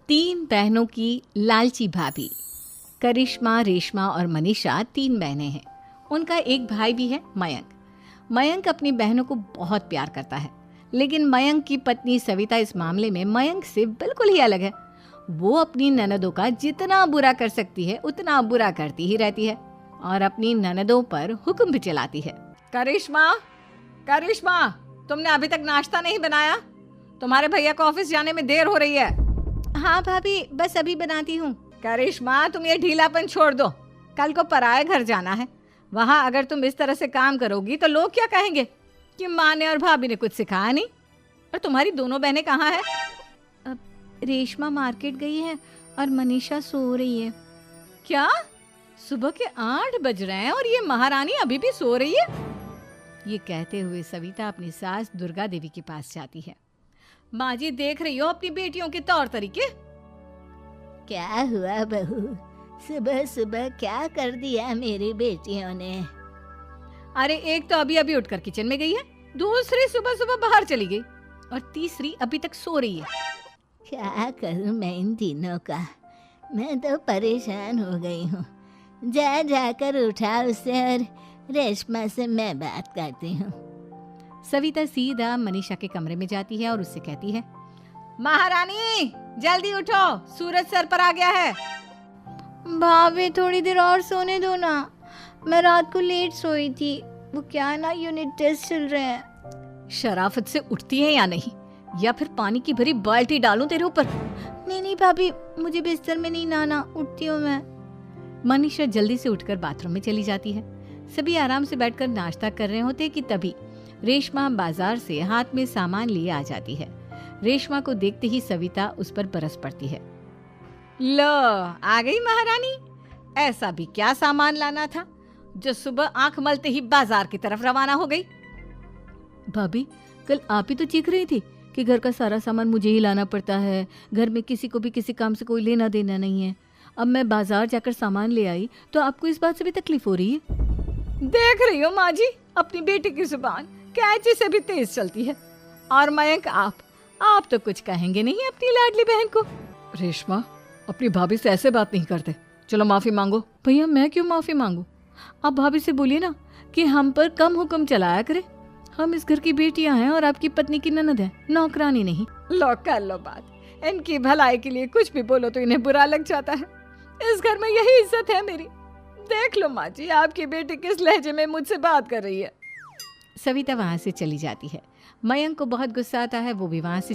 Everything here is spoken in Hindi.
तीन बहनों की लालची भाभी। करिश्मा, रेशमा और मनीषा तीन बहनें हैं। उनका एक भाई भी है, मयंक। मयंक अपनी बहनों को बहुत प्यार करता है, लेकिन मयंक की पत्नी सविता इस मामले में मयंक से बिल्कुल ही अलग है। वो अपनी ननदों का जितना बुरा कर सकती है उतना बुरा करती ही रहती है और अपनी ननदों पर हुक्म भी चलाती है। करिश्मा, करिश्मा, तुमने अभी तक नाश्ता नहीं बनाया? तुम्हारे भैया को ऑफिस जाने में देर हो रही है। हाँ भाभी, बस अभी बनाती हूँ। करिश्मा, तुम ये ढीलापन छोड़ दो। कल को पराये घर जाना है। वहाँ अगर तुम इस तरह से काम करोगी तो लोग क्या कहेंगे कि माँ ने और भाभी ने कुछ सिखाया नहीं। और तुम्हारी दोनों बहनें कहाँ हैं? अब रेशमा मार्केट गई है और मनीषा सो रही है। क्या? सुबह के 8 बज रहे हैं और ये महारानी अभी भी सो रही है? ये कहते हुए सविता अपनी सास दुर्गा देवी के पास जाती है। माँ जी, देख रही हो अपनी बेटियों के तौर तरीके? क्या हुआ बहू, सुबह सुबह क्या कर दिया मेरी बेटियों ने? अरे एक तो अभी अभी उठकर किचन में गई है, दूसरी सुबह सुबह बाहर चली गई और तीसरी अभी तक सो रही है। क्या करूं मैं इन तीनों का, मैं तो परेशान हो गई हूँ। जा जाकर उठा उसे और रेशमा से मैं बात करती हूँ। सविता सीधा मनीषा के कमरे में जाती है और उससे कहती है, महारानी जल्दी उठो, सूरज सर पर आ गया है। भाभी थोड़ी देर और सोने दो ना, मैं रात को लेट सोई थी। वो क्या ना, यूनिट टेस्ट चल रहे हैं। शराफत से उठती है या नहीं, या फिर पानी की भरी बाल्टी डालूं तेरे ऊपर? नहीं भाभी, मुझे बिस्तर में नहीं लाना, उठती हूँ मैं। मनीषा जल्दी से उठकर बाथरूम में चली जाती है। सभी आराम से बैठकर नाश्ता कर रहे होते कि तभी रेशमा बाजार से हाथ में सामान लिए आ जाती है। रेशमा को देखते ही सविता उस पर बरस पड़ती है। लो, आ गई महारानी। ऐसा भी क्या सामान लाना था जो सुबह आंख मलते ही बाजार की तरफ रवाना हो गई? भाभी, कल आप ही तो चीख रही थी कि घर का सारा सामान मुझे ही लाना पड़ता है, घर में किसी को भी किसी काम से कोई लेना देना नहीं है। अब मैं बाजार जाकर सामान ले आई तो आपको इस बात से भी तकलीफ हो रही है? देख रही हो माँ जी, अपनी बेटी की जुबान कैंची से भी तेज चलती है। और मयंक, आप तो कुछ कहेंगे नहीं अपनी लाडली बहन को। रेशमा, अपनी भाभी से ऐसे बात नहीं करते, चलो माफी मांगो। भैया, मैं क्यों माफी मांगू? आप भाभी से बोलिए ना कि हम पर कम हुक्म चलाया करे। हम इस घर की बेटियां हैं और आपकी पत्नी की ननद है, नौकरानी नहीं। लो कर लो बात। इनकी भलाई के लिए कुछ भी बोलो तो इन्हें बुरा लग जाता है। इस घर में यही इज्जत है मेरी। देख लो माँ जी, आपकी बेटी किस लहजे में मुझसे बात कर रही है। सविता वहां से चली जाती है। मयंक को बहुत गुस्सा आता है, वो भी वहां से